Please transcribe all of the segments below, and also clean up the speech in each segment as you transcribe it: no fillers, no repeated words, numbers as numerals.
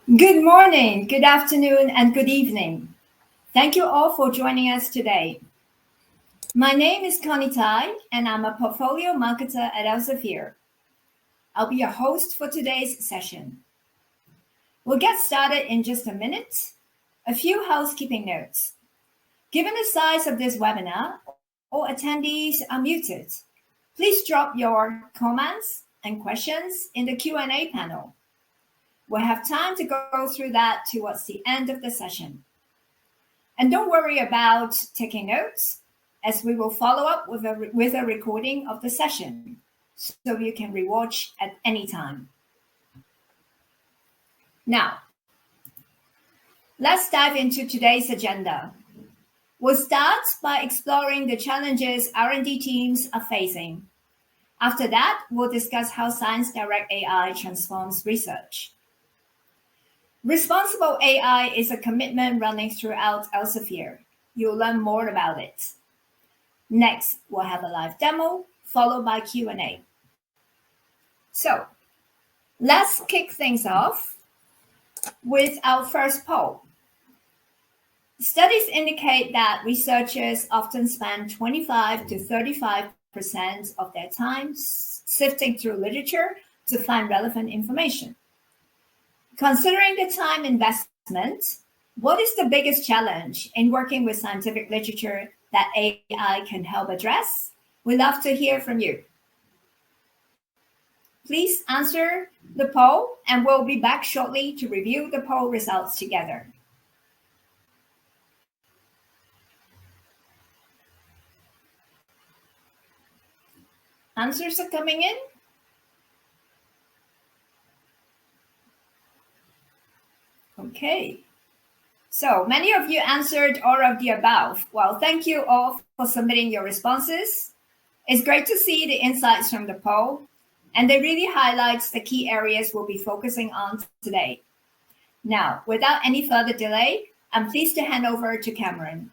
Good morning, good afternoon, and good evening. Thank you all for joining us today. My name is Connie Tai, and I'm a portfolio marketer at Elsevier. I'll be your host for today's session. We'll get started in just a minute. A few housekeeping notes. Given the size of this webinar, all attendees are muted. Please drop your comments and questions in the Q&A panel. We'll have time to go through that towards the end of the session. And don't worry about taking notes, as we will follow up with a recording of the session, so you can rewatch at any time. Now, let's dive into today's agenda. We'll start by exploring the challenges R&D teams are facing. After that, we'll discuss how ScienceDirect AI transforms research. Responsible AI is a commitment running throughout Elsevier. You'll learn more about it. Next, we'll have a live demo, followed by Q&A. So, let's kick things off with our first poll. Studies indicate that researchers often spend 25 to 35% of their time sifting through literature to find relevant information. Considering the time investment, what is the biggest challenge in working with scientific literature that AI can help address? We'd love to hear from you. Please answer the poll, and we'll be back shortly to review the poll results together. Answers are coming in. Okay, so many of you answered all of the above. Well, thank you all for submitting your responses. It's great to see the insights from the poll, and they really highlights the key areas we'll be focusing on today. Now, without any further delay, I'm pleased to hand over to Cameron.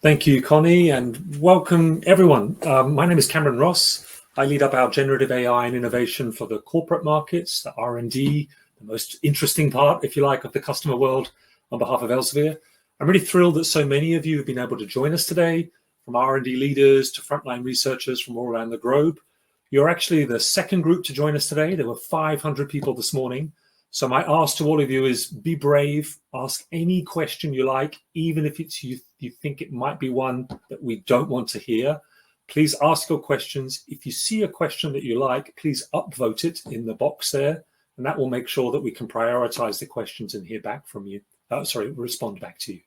Thank you, Connie, and welcome everyone. My name is Cameron Ross. I lead up our generative AI and innovation for the corporate markets, the R&D, the most interesting part, if you like, of the customer world on behalf of Elsevier. I'm really thrilled that so many of you have been able to join us today, from R&D leaders to frontline researchers from all around the globe. You're actually the second group to join us today. There were 500 people this morning. So my ask to all of you is be brave, ask any question you like, even if it's you think it might be one that we don't want to hear. Please ask your questions. If you see a question that you like, please upvote it in the box there. And that will make sure that we can prioritize the questions and hear back from you. Respond back to you.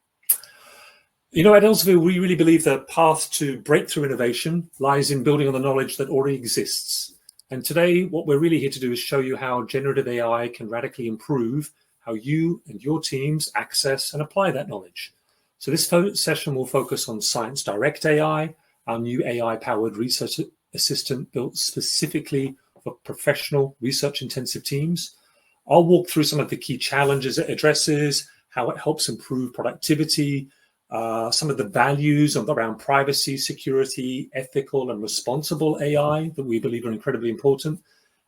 You know, at Elsevier, we really believe the path to breakthrough innovation lies in building on the knowledge that already exists. And today, what we're really here to do is show you how generative AI can radically improve how you and your teams access and apply that knowledge. So this session will focus on ScienceDirect AI, our new AI-powered research assistant built specifically for professional research-intensive teams. I'll walk through some of the key challenges it addresses, how it helps improve productivity, some of the values around privacy, security, ethical and responsible AI that we believe are incredibly important.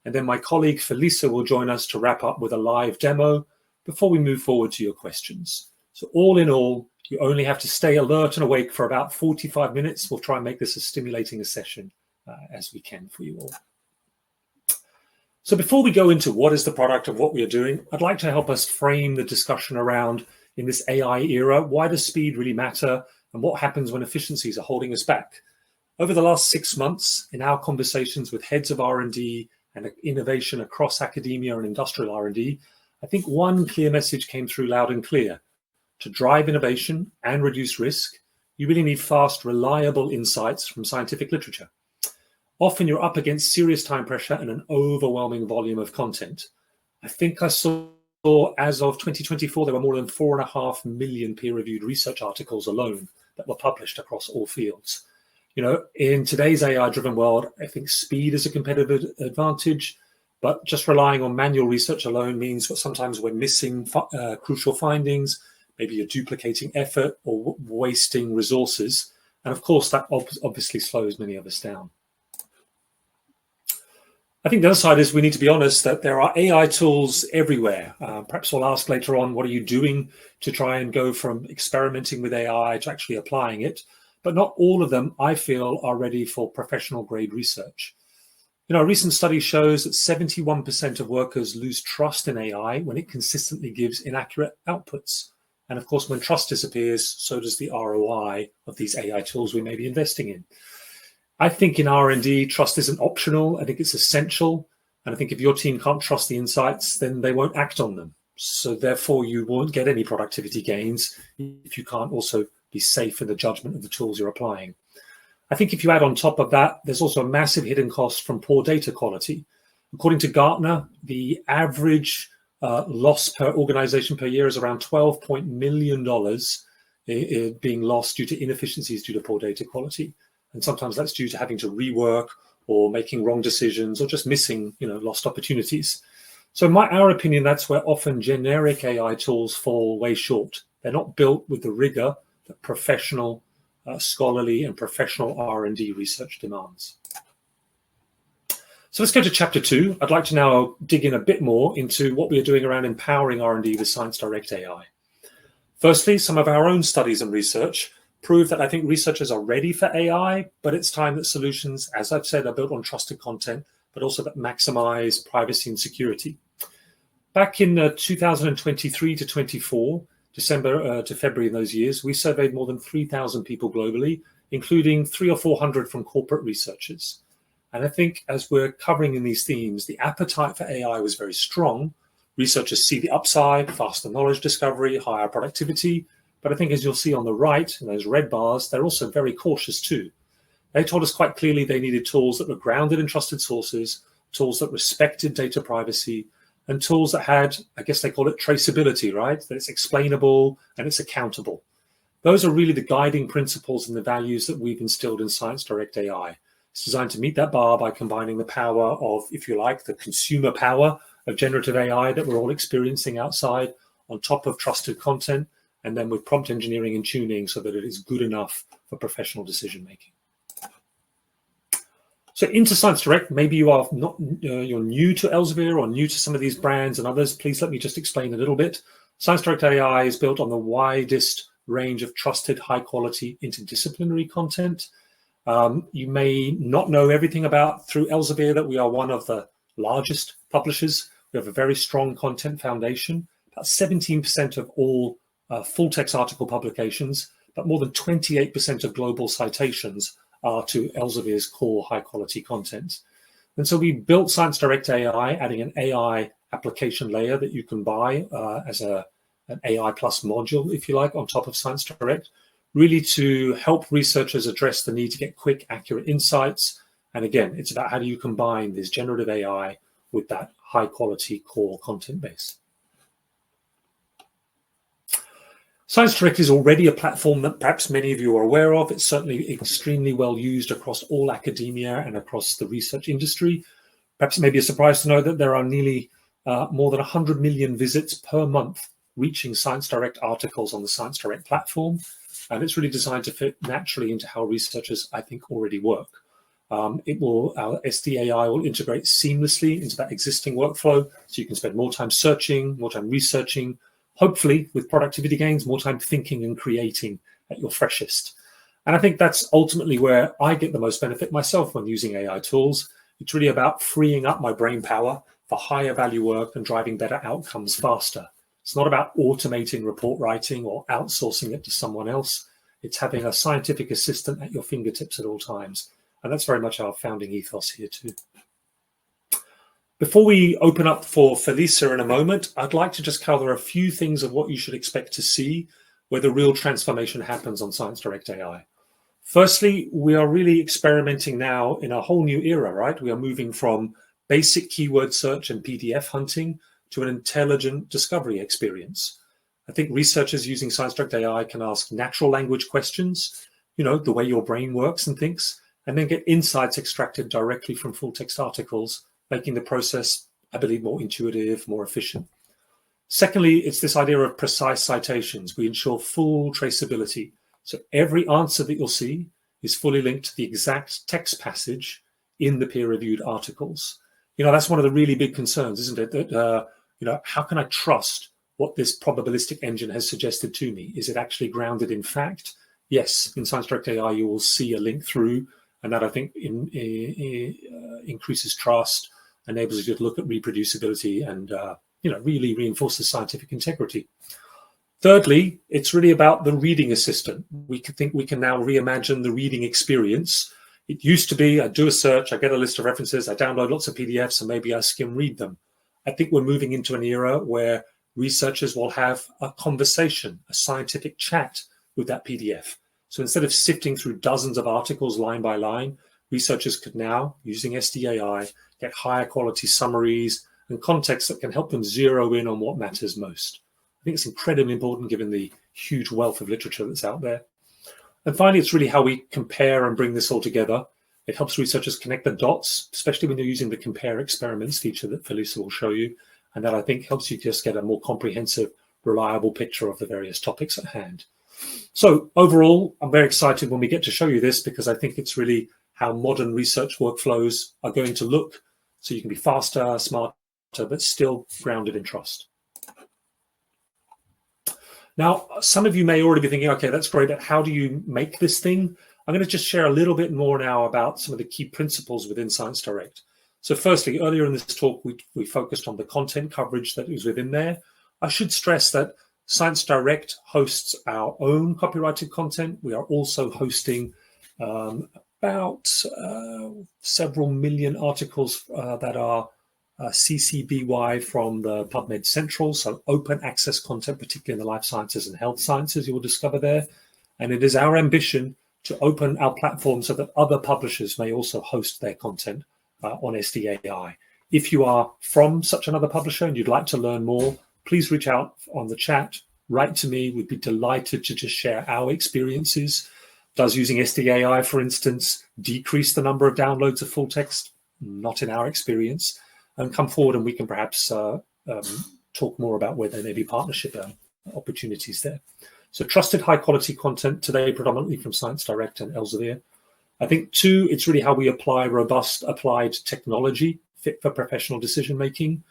And then my colleague Felisa will join us to wrap up with a live demo before we move forward to your questions. So all in all, you only have to stay alert and awake for about 45 minutes. We'll try and make this as stimulating a session as we can for you all. So before we go into what is the product of what we are doing, I'd like to help us frame the discussion around, in this AI era, why does speed really matter and what happens when efficiencies are holding us back? Over the last 6 months, in our conversations with heads of R&D and innovation across academia and industrial R&D, I think one clear message came through loud and clear. To drive innovation and reduce risk, you really need fast, reliable insights from scientific literature. Often you're up against serious time pressure and an overwhelming volume of content. I think I saw as of 2024, there were more than 4.5 million peer-reviewed research articles alone that were published across all fields. You know, in today's AI-driven world, I think speed is a competitive advantage, but just relying on manual research alone means that sometimes we're missing crucial findings, maybe you're duplicating effort or wasting resources. And of course, that obviously slows many of us down. I think the other side is we need to be honest that there are AI tools everywhere. Perhaps we'll ask later on, what are you doing to try and go from experimenting with AI to actually applying it? But not all of them, I feel, are ready for professional grade research. A recent study shows that 71% of workers lose trust in AI when it consistently gives inaccurate outputs. And of course, when trust disappears, so does the ROI of these AI tools we may be investing in. I think in R&D, trust isn't optional. I think it's essential. And I think if your team can't trust the insights, then they won't act on them. So therefore, you won't get any productivity gains if you can't also be safe in the judgment of the tools you're applying. I think if you add on top of that, there's also a massive hidden cost from poor data quality. According to Gartner, the average loss per organization per year is around $12 million being lost due to inefficiencies due to poor data quality. And sometimes that's due to having to rework or making wrong decisions or just missing, lost opportunities. So in our opinion, that's where often generic AI tools fall way short. They're not built with the rigor that professional, scholarly and professional R&D research demands. So let's go to chapter 2. I'd like to now dig in a bit more into what we are doing around empowering R&D with ScienceDirect AI. Firstly, some of our own studies and research prove that I think researchers are ready for AI, but it's time that solutions, as I've said, are built on trusted content, but also that maximize privacy and security. Back in 2023 to 24, December to February in those years, we surveyed more than 3,000 people globally, including 300 or 400 from corporate researchers. And I think as we're covering in these themes, the appetite for AI was very strong. Researchers see the upside, faster knowledge discovery, higher productivity. But I think as you'll see on the right, in those red bars, they're also very cautious too. They told us quite clearly they needed tools that were grounded in trusted sources, tools that respected data privacy, and tools that had, I guess they call it traceability, right? That it's explainable and it's accountable. Those are really the guiding principles and the values that we've instilled in ScienceDirect AI. It's designed to meet that bar by combining the power of, if you like, the consumer power of generative AI that we're all experiencing outside on top of trusted content, and then with prompt engineering and tuning so that it is good enough for professional decision making. So into ScienceDirect, maybe you are not, you're new to Elsevier or new to some of these brands and others. Please let me just explain a little bit. ScienceDirect AI is built on the widest range of trusted, high quality, interdisciplinary content. You may not know everything about through Elsevier that we are one of the largest publishers. We have a very strong content foundation. About 17% of all full text article publications, but more than 28% of global citations are to Elsevier's core high quality content. And so we built ScienceDirect AI, adding an AI application layer that you can buy as an AI plus module, if you like, on top of ScienceDirect, really to help researchers address the need to get quick, accurate insights. And again, it's about how do you combine this generative AI with that high quality core content base. ScienceDirect is already a platform that perhaps many of you are aware of. It's certainly extremely well used across all academia and across the research industry. Perhaps it may be a surprise to know that there are nearly more than 100 million visits per month reaching ScienceDirect articles on the ScienceDirect platform. And it's really designed to fit naturally into how researchers, I think, already work. Our SDAI will integrate seamlessly into that existing workflow, so you can spend more time searching, more time researching, hopefully with productivity gains, more time thinking and creating at your freshest. And I think that's ultimately where I get the most benefit myself when using AI tools. It's really about freeing up my brain power for higher value work and driving better outcomes faster. It's not about automating report writing or outsourcing it to someone else. It's having a scientific assistant at your fingertips at all times. And that's very much our founding ethos here too. Before we open up for Felisa in a moment, I'd like to just cover a few things of what you should expect to see where the real transformation happens on ScienceDirect AI. Firstly, we are really experimenting now in a whole new era, right? We are moving from basic keyword search and PDF hunting to an intelligent discovery experience. I think researchers using ScienceDirect AI can ask natural language questions, the way your brain works and thinks, and then get insights extracted directly from full text articles, making the process, I believe, more intuitive, more efficient. Secondly, it's this idea of precise citations. We ensure full traceability. So every answer that you'll see is fully linked to the exact text passage in the peer-reviewed articles. That's one of the really big concerns, isn't it? That, how can I trust what this probabilistic engine has suggested to me? Is it actually grounded in fact? Yes, in ScienceDirect AI, you will see a link through, and that I think increases trust, enables you to look at reproducibility, and really reinforces scientific integrity. Thirdly, it's really about the reading assistant. We can now reimagine the reading experience. It used to be I do a search, I get a list of references, I download lots of PDFs, and maybe I skim read them. I think we're moving into an era where researchers will have a conversation, a scientific chat with that PDF. So instead of sifting through dozens of articles line by line, researchers could now, using SDAI, get higher quality summaries and context that can help them zero in on what matters most. I think it's incredibly important given the huge wealth of literature that's out there. And finally, it's really how we compare and bring this all together. It helps researchers connect the dots, especially when you're using the compare experiments feature that Felisa will show you. And that I think helps you just get a more comprehensive, reliable picture of the various topics at hand. So overall, I'm very excited when we get to show you this, because I think it's really how modern research workflows are going to look, so you can be faster, smarter, but still grounded in trust. Now, some of you may already be thinking, okay, that's great, but how do you make this thing? I'm going to just share a little bit more now about some of the key principles within ScienceDirect. So firstly, earlier in this talk, we focused on the content coverage that is within there. I should stress that ScienceDirect hosts our own copyrighted content. We are also hosting about several million articles that are CC BY from the PubMed Central, so open access content, particularly in the life sciences and health sciences, you will discover there. And it is our ambition to open our platform so that other publishers may also host their content on SDAI. If you are from such another publisher and you'd like to learn more, please reach out on the chat, write to me. We'd be delighted to just share our experiences. Does using SDAI, for instance, decrease the number of downloads of full text? Not in our experience. And come forward and we can perhaps talk more about where there may be partnership opportunities there. So trusted high quality content today, predominantly from ScienceDirect and Elsevier. I think two, it's really how we apply robust applied technology fit for professional decision making.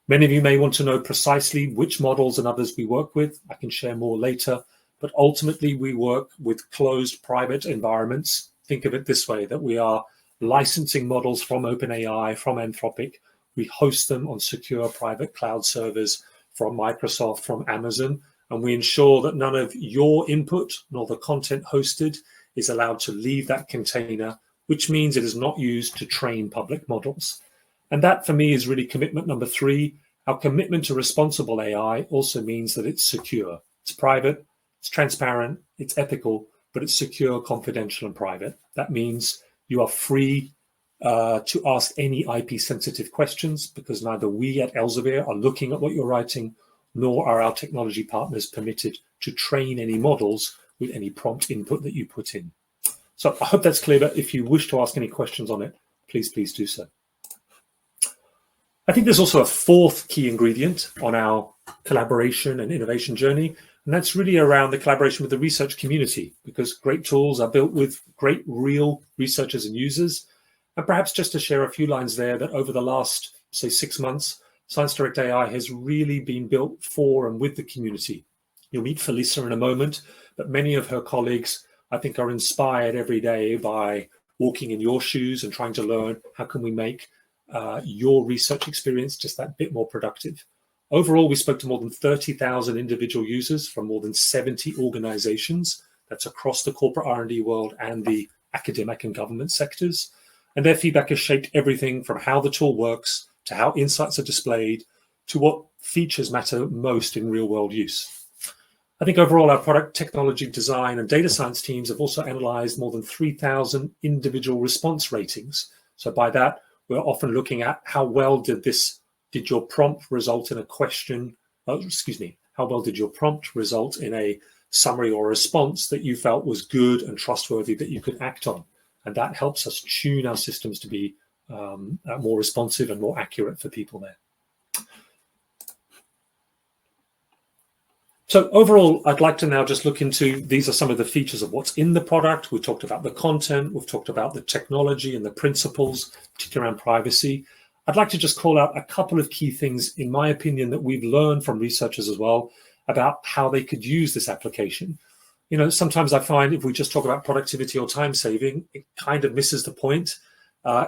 Many of you may want to know precisely which models and others we work with. I can share more later, but ultimately we work with closed private environments. Think of it this way, that we are licensing models from OpenAI, from Anthropic. We host them on secure private cloud servers from Microsoft, from Amazon, and we ensure that none of your input nor the content hosted is allowed to leave that container, which means it is not used to train public models. And that, for me, is really commitment number three. Our commitment to responsible AI also means that it's secure. It's private, it's transparent, it's ethical, but it's secure, confidential, and private. That means you are free to ask any IP-sensitive questions, because neither we at Elsevier are looking at what you're writing, nor are our technology partners permitted to train any models with any prompt input that you put in. So I hope that's clear, but if you wish to ask any questions on it, please do so. I think there's also a fourth key ingredient on our collaboration and innovation journey, and that's really around the collaboration with the research community, because great tools are built with great real researchers and users. And perhaps just to share a few lines there, that over the last, say, 6 months, ScienceDirect AI has really been built for and with the community. You'll meet Felisa in a moment, but many of her colleagues, I think, are inspired every day by walking in your shoes and trying to learn how can we make your research experience just that bit more productive. Overall, we spoke to more than 30,000 individual users from more than 70 organizations. That's across the corporate R&D world and the academic and government sectors. And their feedback has shaped everything from how the tool works, to how insights are displayed, to what features matter most in real-world use. I think overall, our product technology design and data science teams have also analyzed more than 3,000 individual response ratings. So by that, we're often looking at how well did your prompt result in a question, how well did your prompt result in a summary or response that you felt was good and trustworthy that you could act on. And that helps us tune our systems to be more responsive and more accurate for people there. So overall, I'd like to now just look into, these are some of the features of what's in the product. We've talked about the content, we've talked about the technology and the principles, particularly around privacy. I'd like to just call out a couple of key things, in my opinion, that we've learned from researchers as well about how they could use this application. Sometimes I find if we just talk about productivity or time saving, it kind of misses the point.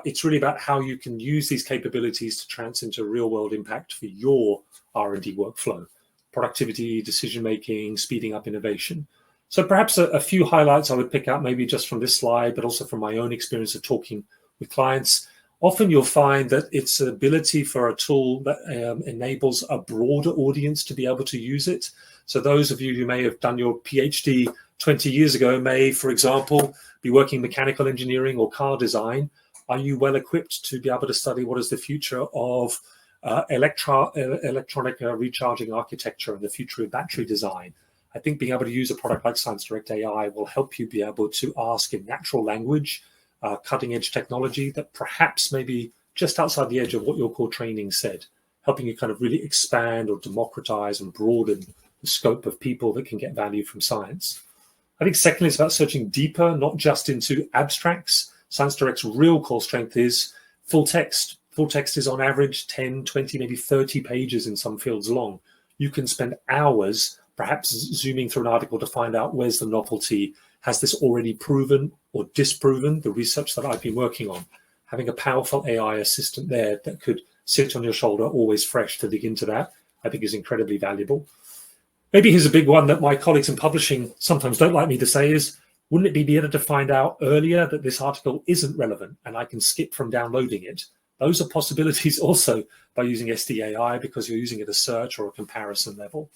It's really about how you can use these capabilities to translate into real world impact for your R&D workflow, productivity, decision-making, speeding up innovation. So perhaps a few highlights I would pick out maybe just from this slide, but also from my own experience of talking with clients. Often you'll find that it's an ability for a tool that enables a broader audience to be able to use it. So those of you who may have done your PhD 20 years ago may, for example, be working mechanical engineering or car design. Are you well equipped to be able to study what is the future of electronic recharging architecture and the future of battery design? I think being able to use a product like ScienceDirect AI will help you be able to ask in natural language, cutting edge technology that perhaps maybe just outside the edge of what your core training said, helping you kind of really expand or democratize and broaden the scope of people that can get value from science. I think secondly, it's about searching deeper, not just into abstracts. ScienceDirect's real core strength is full text. Full text is on average 10, 20, maybe 30 pages in some fields long. You can spend hours perhaps zooming through an article to find out where's the novelty. Has this already proven or disproven the research that I've been working on? Having a powerful AI assistant there that could sit on your shoulder, always fresh to dig into that, I think is incredibly valuable. Maybe here's a big one that my colleagues in publishing sometimes don't like me to say is, wouldn't it be better to find out earlier that this article isn't relevant and I can skip from downloading it? Those are possibilities also by using SDAI because you're using it as search or a comparison level.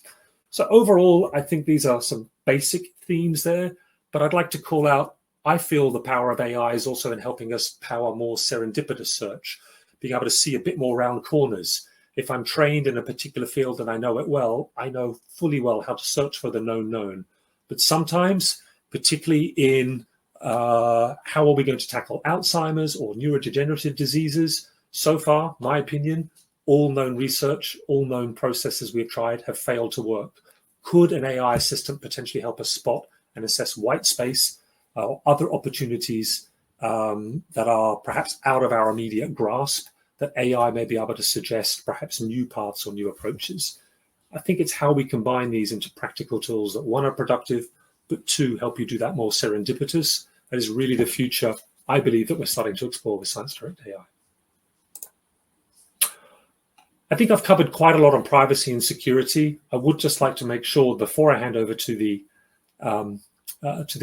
So overall, I think these are some basic themes there, but I'd like to call out, I feel the power of AI is also in helping us power more serendipitous search, being able to see a bit more round corners. If I'm trained in a particular field and I know it well, I know fully well how to search for the known. But sometimes, particularly in how are we going to tackle Alzheimer's or neurodegenerative diseases, so far, my opinion, all known research, all known processes we've tried have failed to work. Could an AI assistant potentially help us spot and assess white space or other opportunities that are perhaps out of our immediate grasp that AI may be able to suggest perhaps new paths or new approaches? I think it's how we combine these into practical tools that, one, are productive, but two, help you do that more serendipitous. That is really the future, I believe, that we're starting to explore with ScienceDirect AI. I think I've covered quite a lot on privacy and security. I would just like to make sure before I hand over to the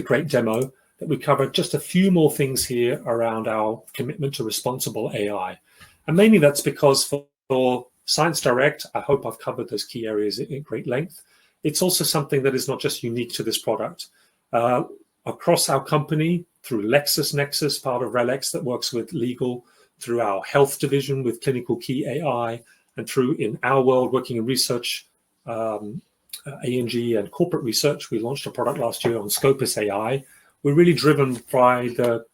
great demo that we cover just a few more things here around our commitment to responsible AI. And mainly that's because for ScienceDirect, I hope I've covered those key areas in great length. It's also something that is not just unique to this product. Across our company, through LexisNexis, part of RELX that works with legal, through our health division with Clinical Key AI, and through in our world working in research, A&G and corporate research, we launched a product last year on Scopus AI. We're really driven by the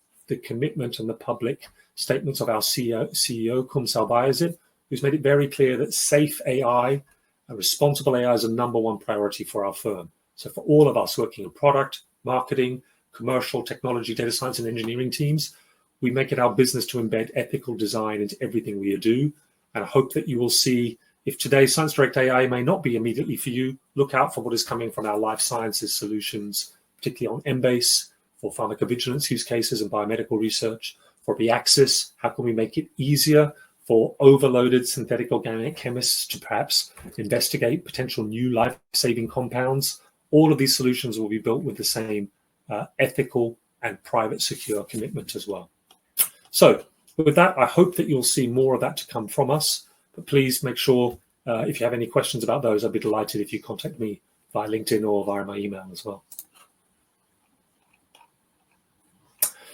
commitment and the public statements of our CEO Kumsal Bayazit, who's made it very clear that safe AI, responsible AI is a #1 priority for our firm. So for all of us working in product, marketing, commercial, technology, data science, and engineering teams, we make it our business to embed ethical design into everything we do. And I hope that you will see, if today ScienceDirect AI may not be immediately for you, look out for what is coming from our life sciences solutions, particularly on Embase, for pharmacovigilance use cases and biomedical research, for Reaxis, how can we make it easier for overloaded synthetic organic chemists to perhaps investigate potential new life-saving compounds. All of these solutions will be built with the same ethical and private secure commitment as well. So with that, I hope that you'll see more of that to come from us. But please make sure, if you have any questions about those, I'd be delighted if you contact me via LinkedIn or via my email as well.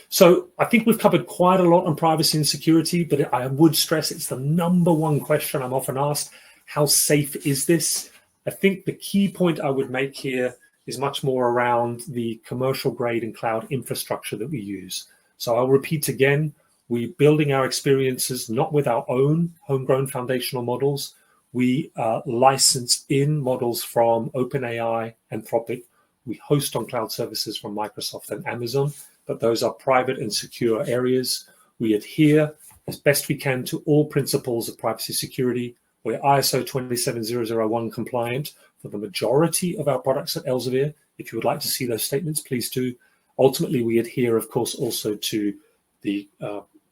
So I think we've covered quite a lot on privacy and security, but I would stress it's the #1 question I'm often asked. How safe is this? I think the key point I would make here is much more around the commercial grade and cloud infrastructure that we use. So I'll repeat again, we're building our experiences not with our own homegrown foundational models. We license in models from OpenAI, Anthropic. We host on cloud services from Microsoft and Amazon, but those are private and secure areas. We adhere as best we can to all principles of privacy security. We're ISO 27001 compliant for the majority of our products at Elsevier. If you would like to see those statements, please do. Ultimately, we adhere, of course, also to the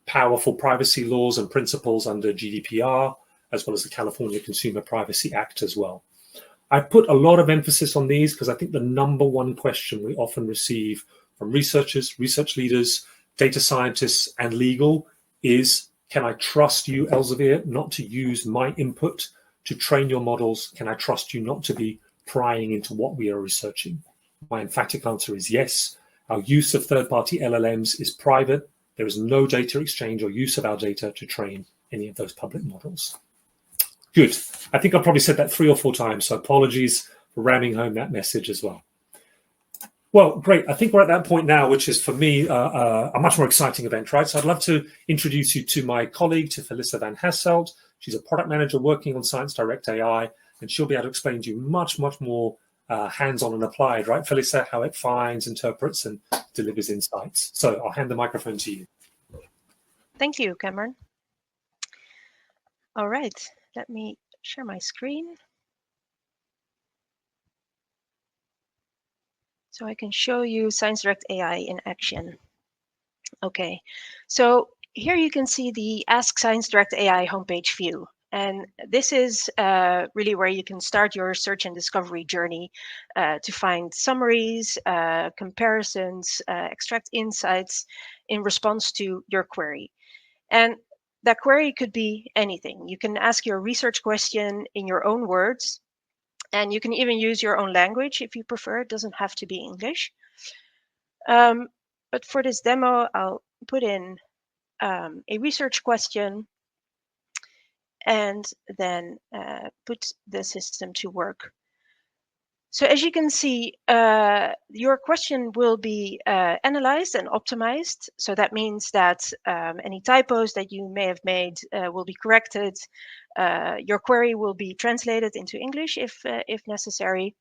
powerful privacy laws and principles under GDPR, as well as the California Consumer Privacy Act as well. I put a lot of emphasis on these because I think the number one question we often receive from researchers, research leaders, data scientists, and legal is, can I trust you, Elsevier, not to use my input to train your models? Can I trust you not to be prying into what we are researching? My emphatic answer is yes. Our use of third-party LLMs is private. There is no data exchange or use of our data to train any of those public models. Good. I think I probably said that 3 or 4 times, so apologies for ramming home that message as well. Well, great. I think we're at that point now, which is for me a much more exciting event, right? So I'd love to introduce you to my colleague, to Felissa van Hasselt. She's a product manager working on ScienceDirect AI, and she'll be able to explain to you much more hands-on and applied, right, Felissa, how it finds, interprets, and delivers insights. So I'll hand the microphone to you. Thank you, Cameron. All right, let me share my screen so I can show you ScienceDirect AI in action. Okay, so here you can see the Ask ScienceDirect AI homepage view. And this is really where you can start your search and discovery journey to find summaries, comparisons, extract insights in response to your query. And that query could be anything. You can ask your research question in your own words, and you can even use your own language if you prefer. It doesn't have to be English. But for this demo, I'll put in a research question and then put the system to work. So as you can see, your question will be analyzed and optimized. So that means that any typos that you may have made will be corrected. Your query will be translated into English if necessary.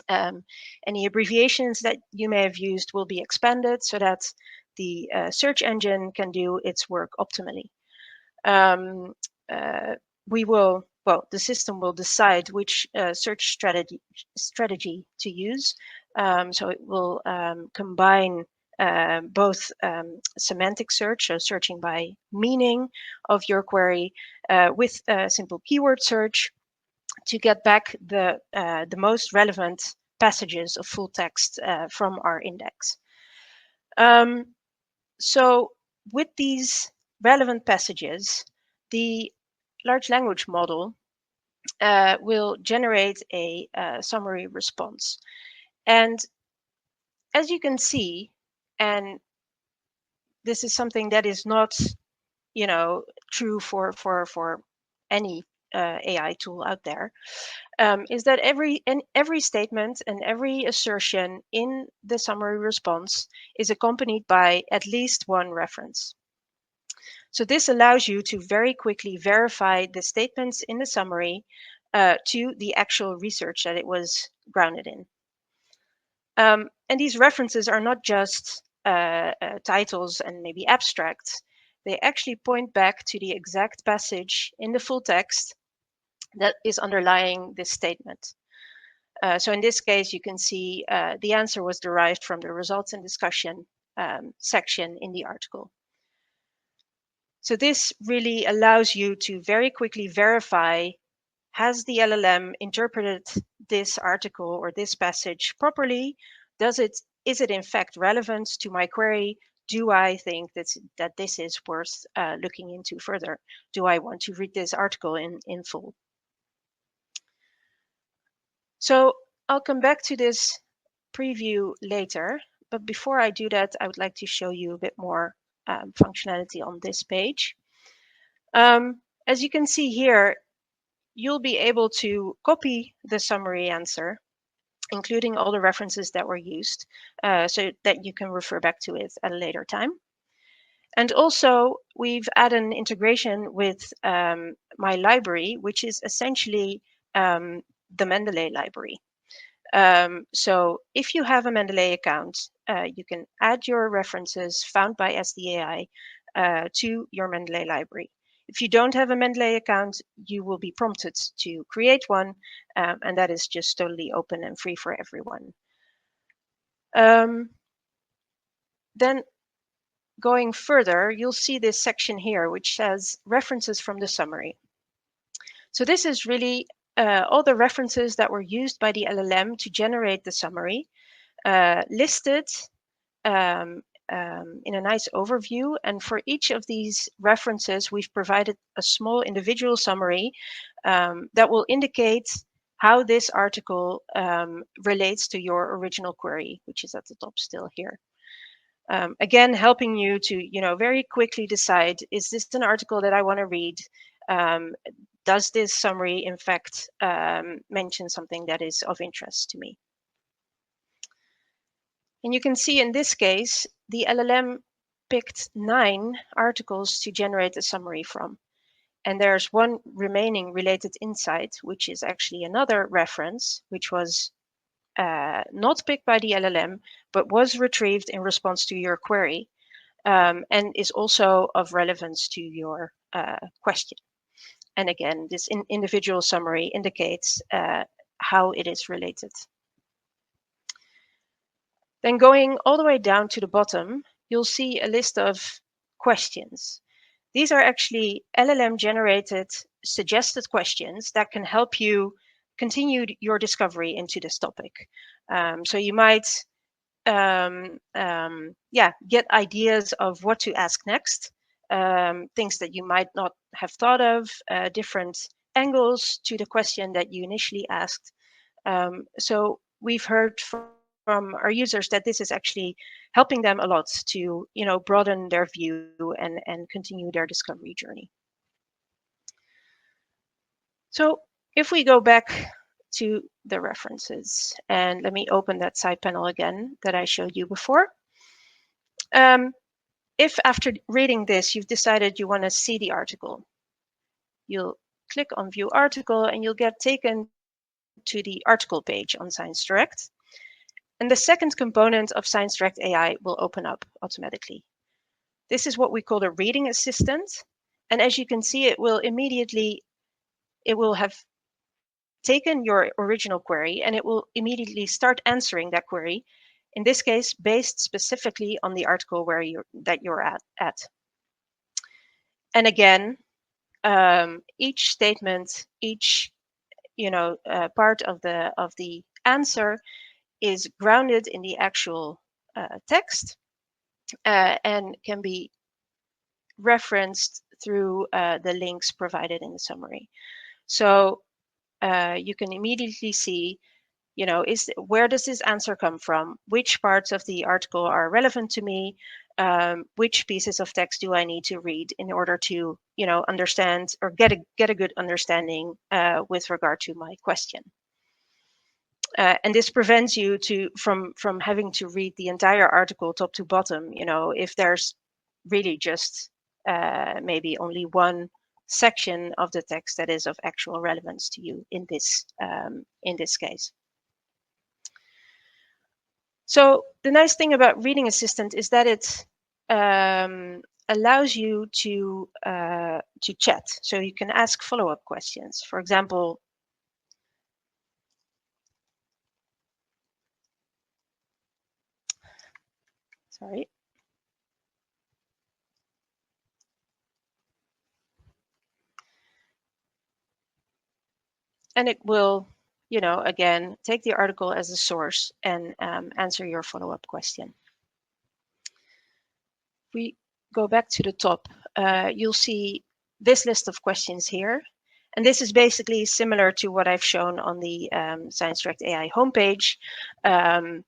Any abbreviations that you may have used will be expanded so that the search engine can do its work optimally. The system will decide which search strategy to use. So it will combine both semantic search, so searching by meaning of your query, with simple keyword search to get back the most relevant passages of full text from our index. So with these relevant passages, the large language model will generate a summary response. And as you can see, and this is something that is not, true for any AI tool out there, is that every statement and every assertion in the summary response is accompanied by at least one reference. So this allows you to very quickly verify the statements in the summary to the actual research that it was grounded in. And these references are not just titles and maybe abstracts. They actually point back to the exact passage in the full text that is underlying this statement. So in this case, you can see the answer was derived from the results and discussion section in the article. So this really allows you to very quickly verify, has the LLM interpreted this article or this passage properly? Is it in fact relevant to my query? Do I think that this is worth looking into further? Do I want to read this article in full? So I'll come back to this preview later, but before I do that, I would like to show you a bit more functionality on this page. As you can see here, you'll be able to copy the summary answer, including all the references that were used, so that you can refer back to it at a later time. And also, we've added an integration with my library, which is essentially the Mendeley library. So if you have a Mendeley account, you can add your references found by SDAI to your Mendeley library. If you don't have a Mendeley account, you will be prompted to create one, and that is just totally open and free for everyone. Then going further, you'll see this section here, which says references from the summary. So this is really all the references that were used by the LLM to generate the summary, listed in a nice overview. And for each of these references, we've provided a small individual summary that will indicate how this article relates to your original query, which is at the top still here. Again, helping you to, very quickly decide, is this an article that I want to read? Does this summary, in fact, mention something that is of interest to me? And you can see in this case, the LLM picked 9 articles to generate a summary from. And there's one remaining related insight, which is actually another reference, which was not picked by the LLM, but was retrieved in response to your query, and is also of relevance to your question. And again, this individual summary indicates how it is related. Then going all the way down to the bottom, you'll see a list of questions. These are actually LLM-generated suggested questions that can help you continue your discovery into this topic. So you might get ideas of what to ask next, things that you might not have thought of, different angles to the question that you initially asked. So we've heard from our users that this is actually helping them a lot to, broaden their view and continue their discovery journey. So if we go back to the references, and let me open that side panel again that I showed you before. If after reading this, you've decided you want to see the article, you'll click on View Article and you'll get taken to the article page on ScienceDirect. And the second component of ScienceDirect AI will open up automatically. This is what we call a reading assistant. And as you can see, it will have taken your original query and it will immediately start answering that query, in this case, based specifically on the article that you're at. And again, each statement, each part of the answer is grounded in the actual text and can be referenced through the links provided in the summary. So you can immediately see, where does this answer come from? Which parts of the article are relevant to me? Which pieces of text do I need to read in order to, understand or get a good understanding with regard to my question? And this prevents you from having to read the entire article top to bottom. If there's really just maybe only one section of the text that is of actual relevance to you in this case. So the nice thing about Reading Assistant is that it allows you to chat. So you can ask follow-up questions. For example, sorry. And it will, again, take the article as a source and answer your follow-up question. If we go back to the top, you'll see this list of questions here. And this is basically similar to what I've shown on the ScienceDirect AI homepage. The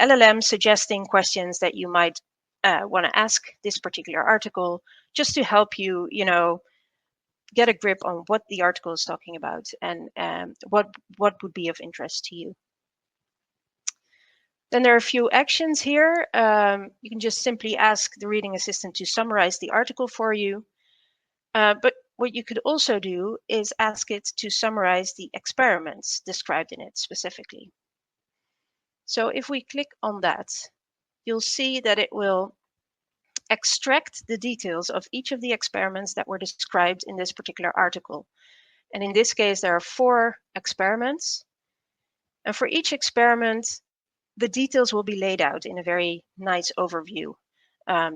LLM suggesting questions that you might want to ask this particular article, just to help you, get a grip on what the article is talking about and what would be of interest to you. Then there are a few actions here. You can just simply ask the Reading Assistant to summarize the article for you. But what you could also do is ask it to summarize the experiments described in it specifically. So if we click on that, you'll see that it will extract the details of each of the experiments that were described in this particular article. And in this case, there are 4 experiments. And for each experiment, the details will be laid out in a very nice overview.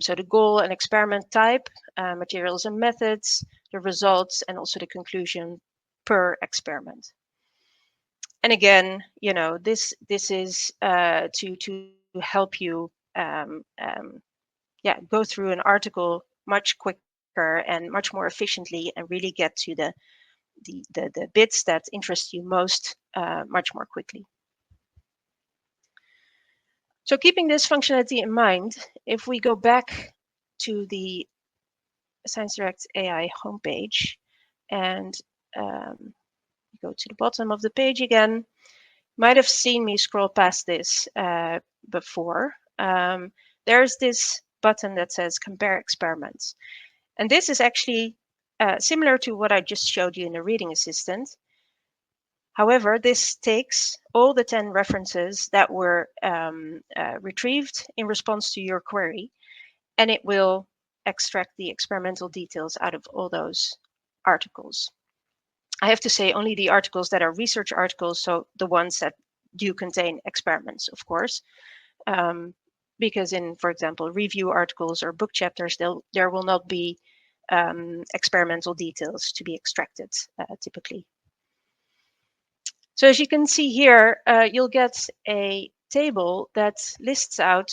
So the goal and experiment type, materials and methods, the results, and also the conclusion per experiment. And again, you know, this is to help you go through an article much quicker and much more efficiently, and really get to the bits that interest you most much more quickly. So keeping this functionality in mind, if we go back to the ScienceDirect AI homepage and go to the bottom of the page again, you might have seen me scroll past this before. There's this button that says compare experiments. And this is actually similar to what I just showed you in the reading assistant. However, this takes all the 10 references that were retrieved in response to your query, and it will extract the experimental details out of all those articles. I have to say only the articles that are research articles, so the ones that do contain experiments, of course, because in, for example, review articles or book chapters, there will not be experimental details to be extracted typically. So as you can see here, you'll get a table that lists out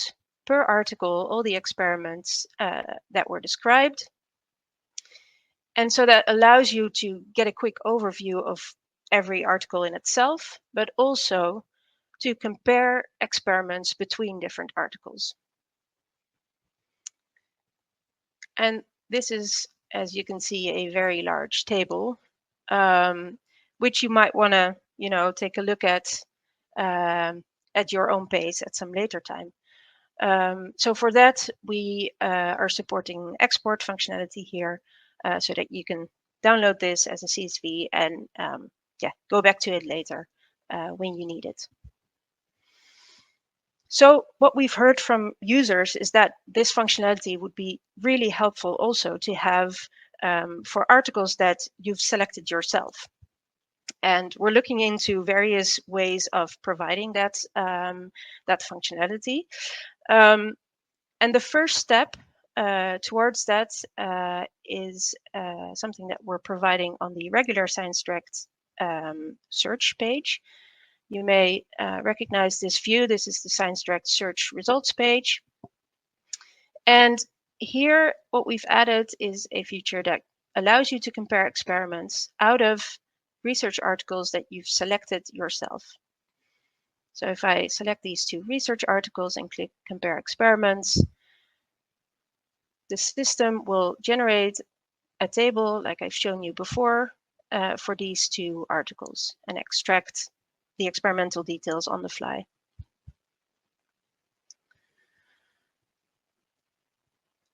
per article all the experiments that were described. And so that allows you to get a quick overview of every article in itself, but also to compare experiments between different articles. And this is, as you can see, a very large table, which you might want to, you know, take a look at your own pace at some later time. So for that, we are supporting export functionality here, so that you can download this as a CSV and go back to it later when you need it. So what we've heard from users is that this functionality would be really helpful also to have for articles that you've selected yourself. And we're looking into various ways of providing that, that functionality. And the first step towards that is something that we're providing on the regular ScienceDirect search page. You may recognize this view. This is the ScienceDirect search results page. And here, what we've added is a feature that allows you to compare experiments out of research articles that you've selected yourself. So if I select these 2 research articles and click compare experiments, the system will generate a table like I've shown you before for these 2 articles and extract the experimental details on the fly.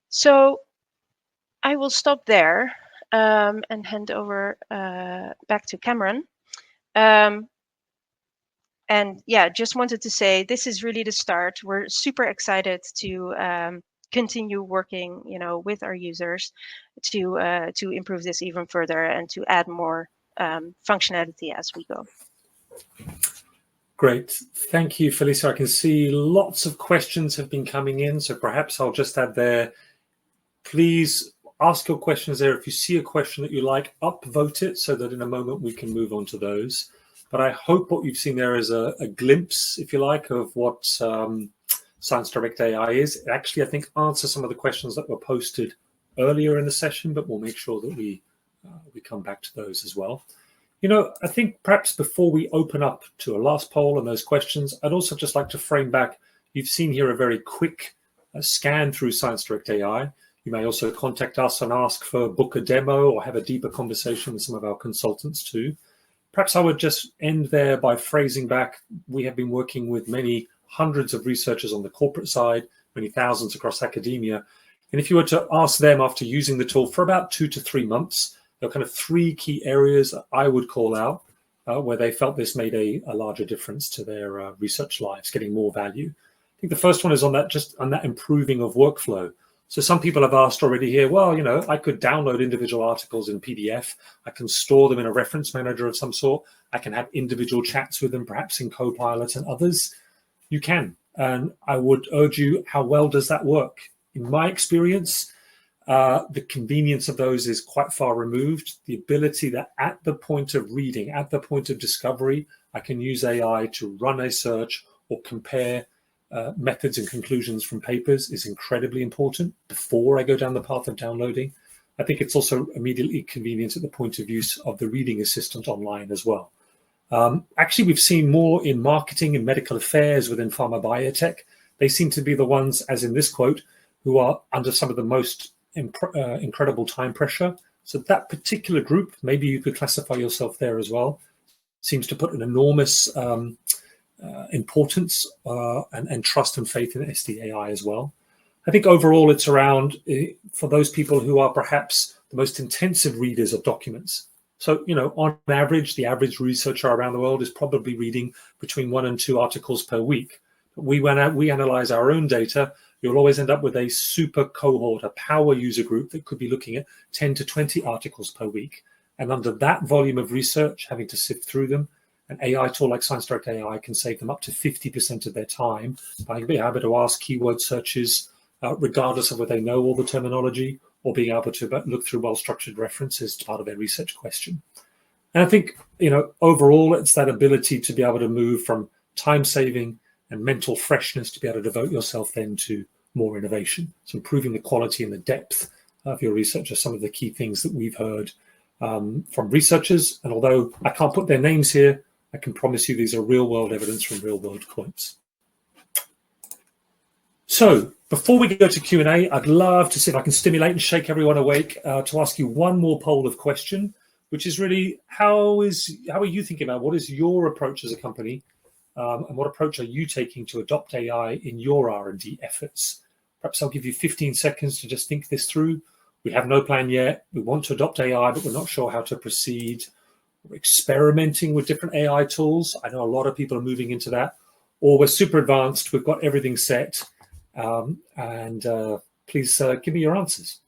So I will stop there and hand over back to Cameron. And yeah, just wanted to say this is really the start. We're super excited to continue working, you know, with our users to improve this even further and to add more functionality as we go. Great. Thank you, Felicia. I can see lots of questions have been coming in, so perhaps I'll just add there, please ask your questions there. If you see a question that you like, upvote it so that in a moment we can move on to those. But I hope what you've seen there is a glimpse, if you like, of what ScienceDirect AI is. It actually, I think, answers some of the questions that were posted earlier in the session, but we'll make sure that we come back to those as well. You know, I think perhaps before we open up to a last poll and those questions, I'd also just like to frame back. You've seen here a very quick scan through ScienceDirect AI. You may also contact us and ask for book a demo or have a deeper conversation with some of our consultants too. Perhaps I would just end there by phrasing back. We have been working with many hundreds of researchers on the corporate side, many thousands across academia. And if you were to ask them after using the tool for about 2 to 3 months, there are kind of 3 key areas that I would call out where they felt this made a larger difference to their research lives, getting more value. I think the first one is on that improving of workflow. So some people have asked already here, well, I could download individual articles in PDF. I can store them in a reference manager of some sort. I can have individual chats with them, perhaps in Copilot and others. You can. And I would urge you, how well does that work? In my experience, the convenience of those is quite far removed. The ability that at the point of reading, at the point of discovery, I can use AI to run a search or compare methods and conclusions from papers is incredibly important before I go down the path of downloading. I think it's also immediately convenient at the point of use of the reading assistant online as well. Actually, we've seen more in marketing and medical affairs within pharma biotech. They seem to be the ones, as in this quote, who are under some of the most incredible time pressure. So that particular group, maybe you could classify yourself there as well, seems to put an enormous importance and trust and faith in SDAI as well. I think overall it's around for those people who are perhaps the most intensive readers of documents. So, on average, the average researcher around the world is probably reading between 1 and 2 articles per week. But when we analyze our own data, you'll always end up with a super cohort, a power user group that could be looking at 10 to 20 articles per week. And under that volume of research, having to sift through them, an AI tool like ScienceDirect AI can save them up to 50% of their time by being able to ask keyword searches, regardless of whether they know all the terminology, or being able to look through well-structured references as part of their research question. And I think, overall, it's that ability to be able to move from time-saving and mental freshness to be able to devote yourself then to more innovation. So improving the quality and the depth of your research are some of the key things that we've heard from researchers. And although I can't put their names here, I can promise you these are real-world evidence from real-world quotes. So before we go to Q&A, I'd love to see if I can stimulate and shake everyone awake to ask you one more poll of question, which is really, how are you thinking about what is your approach as a company, and what approach are you taking to adopt AI in your R&D efforts? Perhaps I'll give you 15 seconds to just think this through. We have no plan yet. We want to adopt AI, but we're not sure how to proceed. We're experimenting with different AI tools. I know a lot of people are moving into that. Or we're super advanced. We've got everything set. Please give me your answers.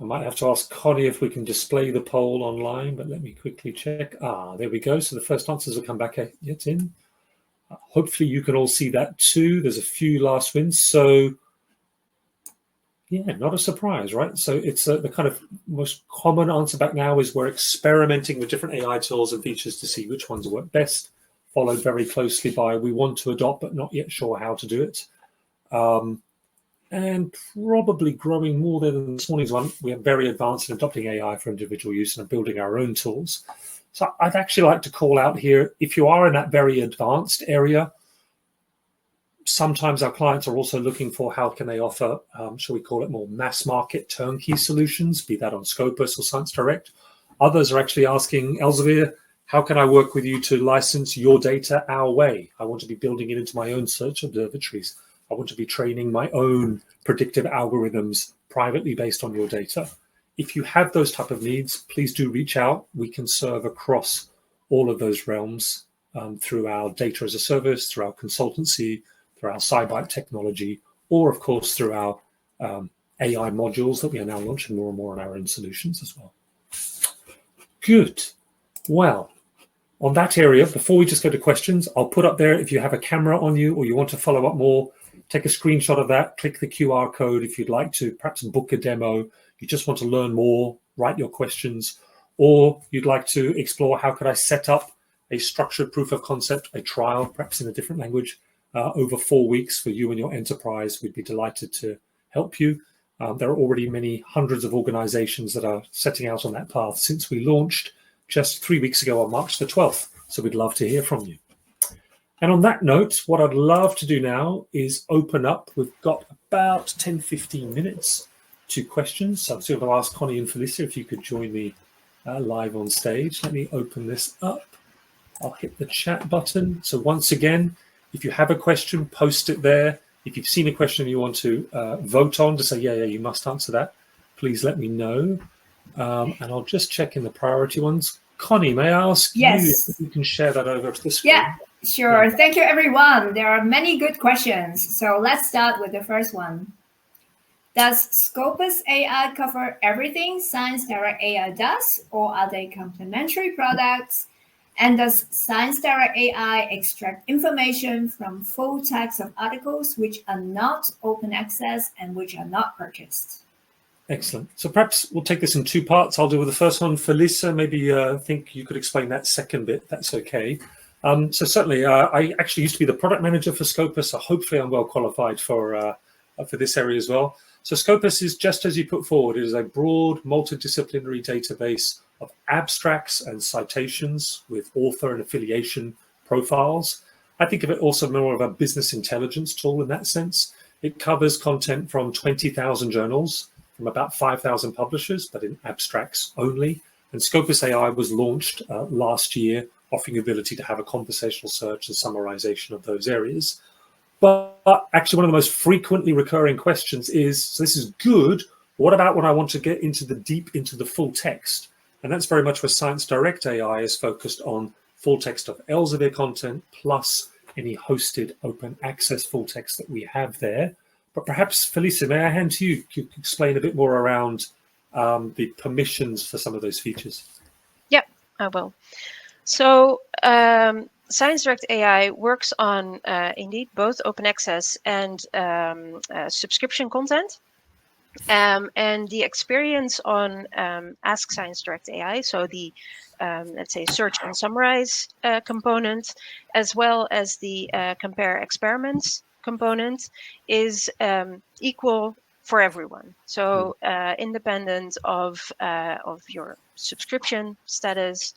I might have to ask Connie if we can display the poll online, but let me quickly check. There we go. So the first answers will come back yet in. Hopefully you can all see that too. There's a few last wins. So yeah, not a surprise, right? So it's the kind of most common answer back now is we're experimenting with different AI tools and features to see which ones work best, followed very closely by we want to adopt but not yet sure how to do it. And probably growing more than this morning's one, we are very advanced in adopting AI for individual use and building our own tools. So I'd actually like to call out here, if you are in that very advanced area, sometimes our clients are also looking for how can they offer, shall we call it more mass market turnkey solutions, be that on Scopus or ScienceDirect. Others are actually asking, Elsevier, how can I work with you to license your data our way? I want to be building it into my own search observatories. I want to be training my own predictive algorithms privately based on your data. If you have those type of needs, please do reach out. We can serve across all of those realms through our data as a service, through our consultancy, through our SciBite technology, or of course through our AI modules that we are now launching more and more on our own solutions as well. Good. Well, on that area, before we just go to questions, I'll put up there, if you have a camera on you or you want to follow up more, take a screenshot of that, click the QR code if you'd like to, perhaps book a demo, you just want to learn more, write your questions, or you'd like to explore how could I set up a structured proof of concept, a trial, perhaps in a different language, over 4 weeks for you and your enterprise. We'd be delighted to help you. There are already many hundreds of organizations that are setting out on that path since we launched just 3 weeks ago on March the 12th. So we'd love to hear from you. And on that note, what I'd love to do now is open up. We've got about 10, 15 minutes to questions. So I'm still going to ask Connie and Felicia if you could join me live on stage. Let me open this up. I'll hit the chat button. So once again, if you have a question, post it there. If you've seen a question you want to vote on to say, yeah, you must answer that, please let me know. And I'll just check in the priority ones. Connie, may I ask you Yes. if you can share that over to the screen? Yeah, sure. Thank you, everyone. There are many good questions. So let's start with the first one. Does Scopus AI cover everything ScienceDirect AI does, or are they complementary products? And does ScienceDirect AI extract information from full text of articles which are not open access and which are not purchased? Excellent. So perhaps we'll take this in two parts. I'll do with the first one. Felisa, maybe I think you could explain that second bit. That's okay. So certainly, I actually used to be the product manager for Scopus, so hopefully I'm well qualified for this area as well. So Scopus is, just as you put forward, it is a broad multidisciplinary database of abstracts and citations with author and affiliation profiles. I think of it also more of a business intelligence tool in that sense. It covers content from 20,000 journals, from about 5,000 publishers, but in abstracts only. And Scopus AI was launched last year, offering the ability to have a conversational search and summarization of those areas. But actually, one of the most frequently recurring questions is, so this is good, what about when I want to get into the full text? And that's very much where ScienceDirect AI is focused on full text of Elsevier content, plus any hosted open access full text that we have there. But perhaps, Felisa, may I hand to you to explain a bit more around the permissions for some of those features? Yeah, I will. So ScienceDirect AI works on indeed both open access and subscription content. And the experience on Ask ScienceDirect AI, so the let's say search and summarize component, as well as the compare experiments component, is equal for everyone. So independent of your subscription status,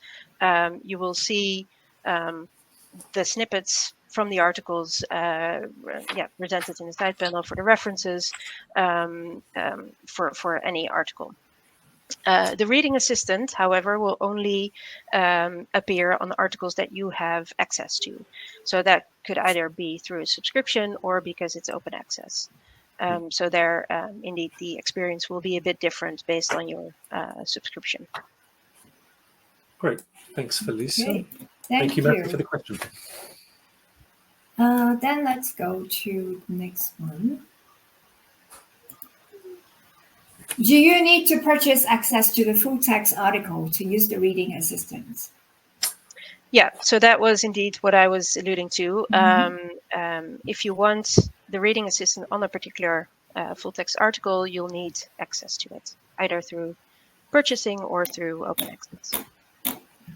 you will see the snippets from the articles presented in the side panel for the references for any article. The reading assistant, however, will only appear on articles that you have access to. So that could either be through a subscription or because it's open access. So there, indeed, the experience will be a bit different based on your subscription. Great. Thanks, Felisa. Okay. Thank you, Matthew, for the question. Then let's go to the next one. Do you need to purchase access to the full text article to use the reading assistant? Yeah, so that was indeed what I was alluding to. If you want the reading assistant on a particular full text article, you'll need access to it, either through purchasing or through open access.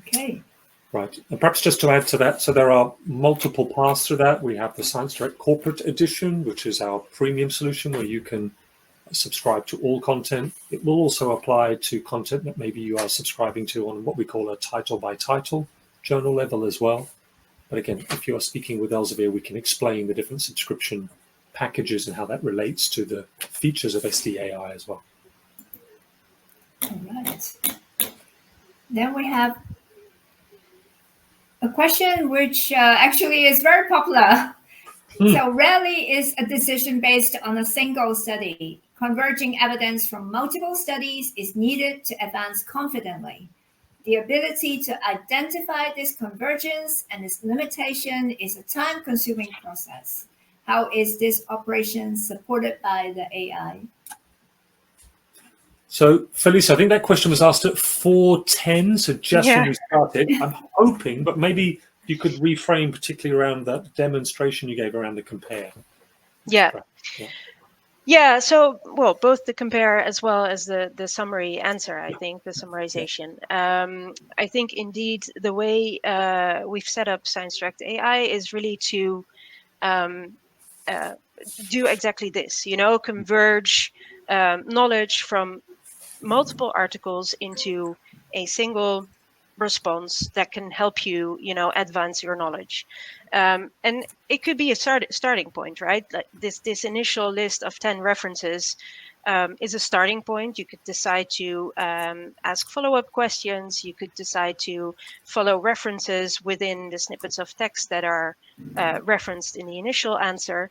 Okay. Right. And perhaps just to add to that, so there are multiple paths to that. We have the ScienceDirect Corporate Edition, which is our premium solution where you can subscribe to all content. It will also apply to content that maybe you are subscribing to on what we call a title by title journal level as well. But again, if you are speaking with Elsevier, we can explain the different subscription packages and how that relates to the features of SDAI as well. All right. Then we have a question which actually is very popular. So rarely is a decision based on a single study. Converging evidence from multiple studies is needed to advance confidently. The ability to identify this convergence and its limitation is a time-consuming process. How is this operation supported by the AI? So, Felisa, I think that question was asked at 4:10, so just when we started. I'm hoping, but maybe you could reframe particularly around that demonstration you gave around the compare. Yeah, so, well, both the compare as well as the summary answer, I think, the summarization. I think, indeed, the way we've set up ScienceDirect AI is really to do exactly this, converge knowledge from multiple articles into a single response that can help you, advance your knowledge. And it could be a starting point, right? Like this initial list of 10 references is a starting point. You could decide to ask follow-up questions. You could decide to follow references within the snippets of text that are referenced in the initial answer.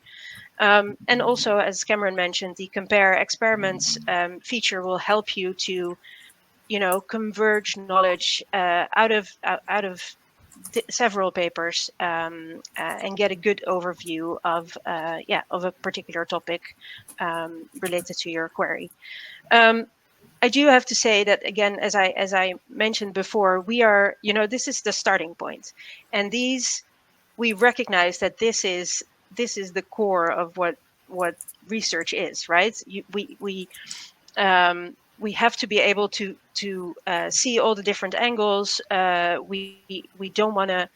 And also, as Cameron mentioned, the compare experiments feature will help you to converge knowledge out of several papers and get a good overview of a particular topic related to your query. I do have to say that again, as I mentioned before, we are, this is the starting point, and we recognize that this is the core of what research is, right? We have to be able to see all the different angles. We don't want to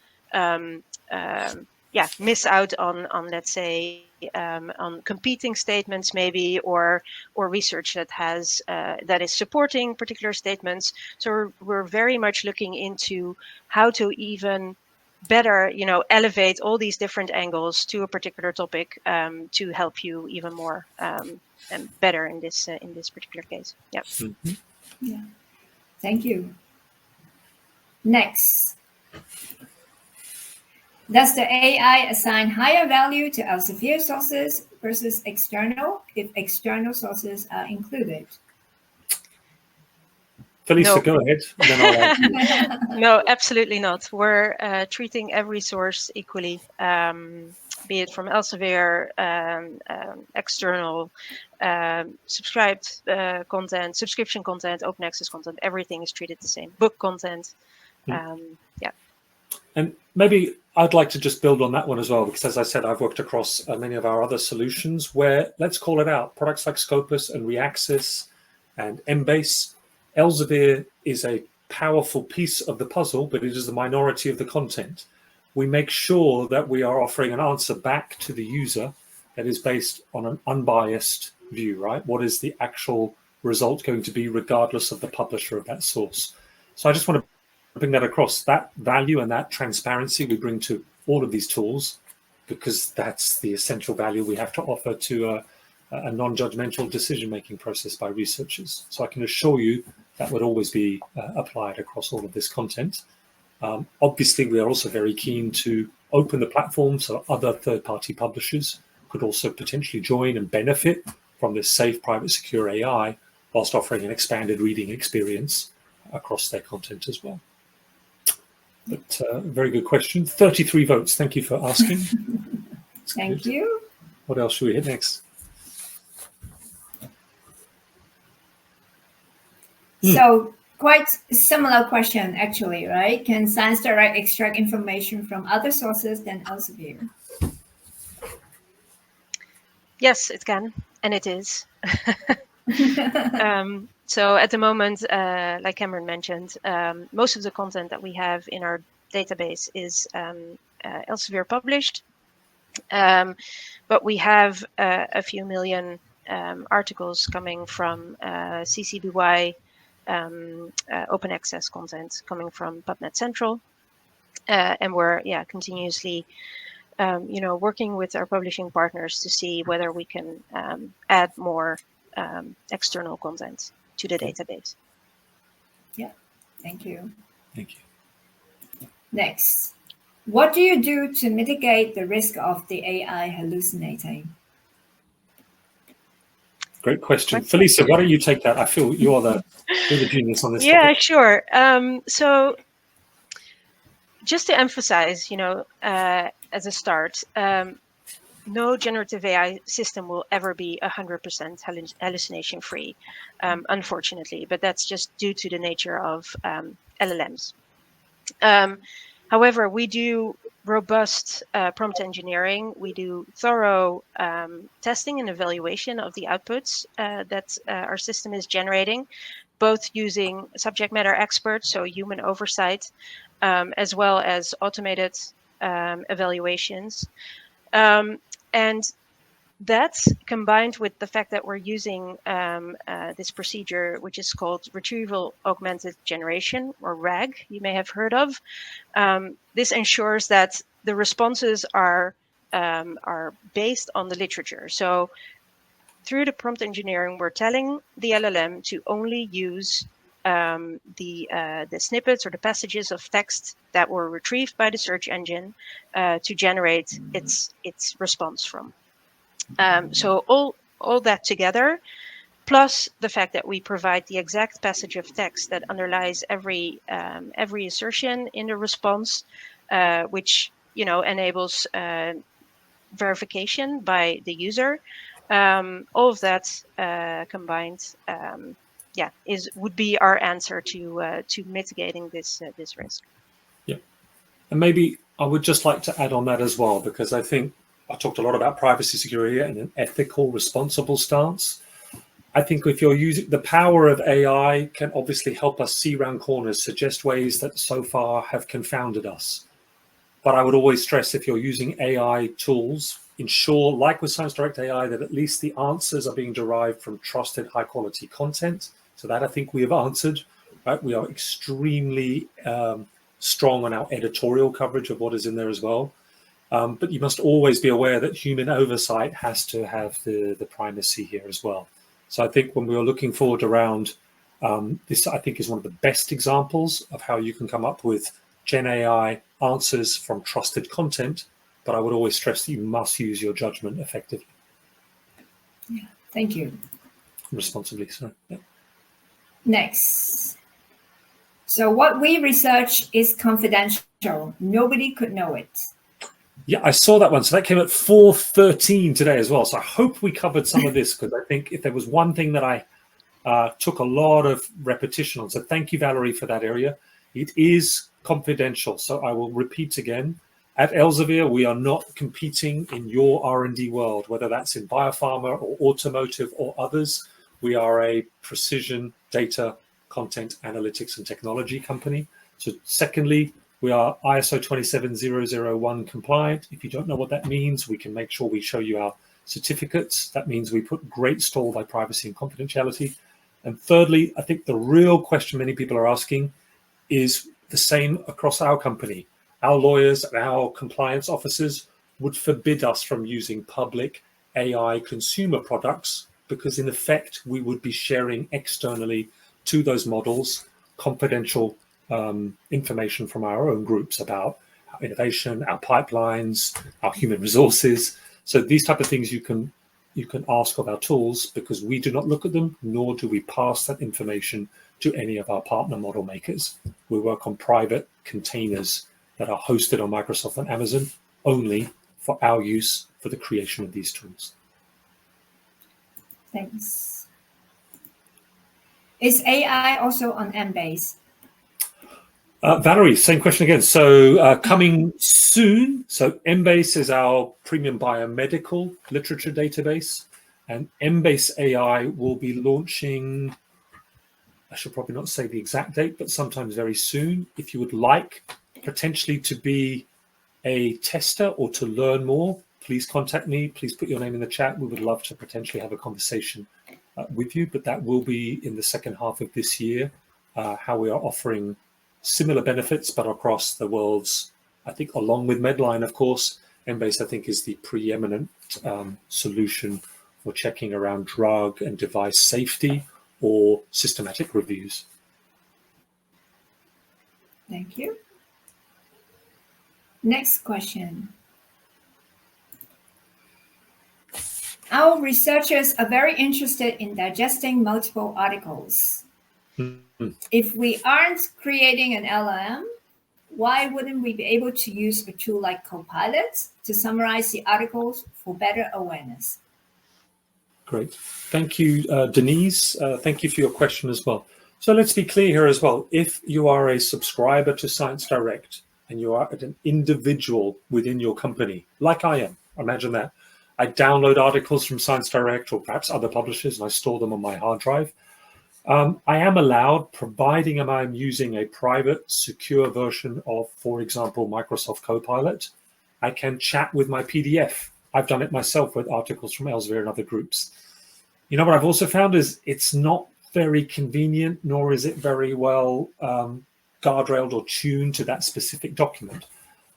miss out on let's say on competing statements maybe, or research that has that is supporting particular statements. So we're very much looking into how to even better elevate all these different angles to a particular topic to help you even more and better in this particular case. Yeah. Mhm. Yeah. Thank you. Next. Does the AI assign higher value to Elsevier sources versus external if external sources are included? Felisa, No. go ahead. Then I'll add. No, absolutely not. We're treating every source equally, be it from Elsevier, external, subscribed content, subscription content, open access content. Everything is treated the same. Book content. Yeah. And maybe I'd like to just build on that one as well, because as I said, I've worked across many of our other solutions where, let's call it out, products like Scopus and Reaxys and Embase. Elsevier is a powerful piece of the puzzle, but it is the minority of the content. We make sure that we are offering an answer back to the user that is based on an unbiased view, right? What is the actual result going to be regardless of the publisher of that source? So I just want to bring that across, that value and that transparency we bring to all of these tools, because that's the essential value we have to offer to a non-judgmental decision-making process by researchers. So I can assure you that would always be applied across all of this content. Obviously, we are also very keen to open the platform so other third-party publishers could also potentially join and benefit from this safe, private, secure AI, whilst offering an expanded reading experience across their content as well. But very good question. 33 votes. Thank you for asking. Thank you. What else should we hit next? So quite similar question, actually, right? Can ScienceDirect extract information from other sources than Elsevier? Yes, it can, and it is. So at the moment, like Cameron mentioned, most of the content that we have in our database is Elsevier published, but we have a few million articles coming from CC BY, open access content coming from PubMed Central, and we're continuously working with our publishing partners to see whether we can add more external content to the database. Yeah, thank you. Thank you. Next, what do you do to mitigate the risk of the AI hallucinating? Great question. Felisa, why don't you take that? I feel you're the genius on this topic. Sure. So just to emphasize, as a start, no generative AI system will ever be 100% hallucination free, unfortunately, but that's just due to the nature of LLMs. However, we do robust prompt engineering. We do thorough testing and evaluation of the outputs that our system is generating, both using subject matter experts, so human oversight, as well as automated evaluations. And that's combined with the fact that we're using this procedure, which is called retrieval augmented generation, or RAG, you may have heard of. This ensures that the responses are based on the literature. So through the prompt engineering, we're telling the LLM to only use the snippets or the passages of text that were retrieved by the search engine to generate its response from. So all that together, plus the fact that we provide the exact passage of text that underlies every assertion in the response, which enables verification by the user. All of that combined, would be our answer to mitigating this risk. Yeah, and maybe I would just like to add on that as well, because I think I talked a lot about privacy, security, and an ethical, responsible stance. I think if you're using the power of AI, can obviously help us see round corners, suggest ways that so far have confounded us. But I would always stress, if you're using AI tools, ensure, like with ScienceDirect AI, that at least the answers are being derived from trusted, high quality content. So that I think we have answered. Right? We are extremely strong on our editorial coverage of what is in there as well. But you must always be aware that human oversight has to have the primacy here as well. So I think when we were looking forward around this, I think is one of the best examples of how you can come up with Gen AI answers from trusted content, but I would always stress that you must use your judgment effectively. Yeah, thank you. Responsibly, so. Yeah. Next. So what we research is confidential. Nobody could know it. Yeah, I saw that one. So that came at 4:13 today as well. So I hope we covered some of this, because I think if there was one thing that I took a lot of repetition on. So thank you, Valerie, for that area. It is confidential. So I will repeat again. At Elsevier, we are not competing in your R&D world, whether that's in biopharma or automotive or others. We are a precision data, content, analytics, and technology company. So secondly, we are ISO 27001 compliant. If you don't know what that means, we can make sure we show you our certificates. That means we put great store by privacy and confidentiality. And thirdly, I think the real question many people are asking is the same across our company. Our lawyers and our compliance officers would forbid us from using public AI consumer products, because in effect, we would be sharing externally to those models confidential information from our own groups about our innovation, our pipelines, our human resources. So these type of things you can ask of our tools, because we do not look at them, nor do we pass that information to any of our partner model makers. We work on private containers that are hosted on Microsoft and Amazon only for our use for the creation of these tools. Thanks. Is AI also on Embase? Valerie, same question again. So coming soon. So Embase is our premium biomedical literature database, and Embase AI will be launching, I should probably not say the exact date, but sometimes very soon. If you would like potentially to be a tester or to learn more, please contact me. Please put your name in the chat. We would love to potentially have a conversation with you, but that will be in the second half of this year, how we are offering similar benefits, but across the world's, I think, along with Medline, of course, Embase, I think, is the preeminent solution for checking around drug and device safety or systematic reviews. Thank you. Next question. Our researchers are very interested in digesting multiple articles. If we aren't creating an LLM, why wouldn't we be able to use a tool like Copilot to summarize the articles for better awareness? Great. Thank you, Denise. Thank you for your question as well. So let's be clear here as well. If you are a subscriber to ScienceDirect and you are an individual within your company, like I am, imagine that. I download articles from ScienceDirect or perhaps other publishers and I store them on my hard drive. I am allowed, providing I'm using a private, secure version of, for example, Microsoft Copilot, I can chat with my PDF. I've done it myself with articles from Elsevier and other groups. You know what I've also found is it's not very convenient, nor is it very well guardrailed or tuned to that specific document.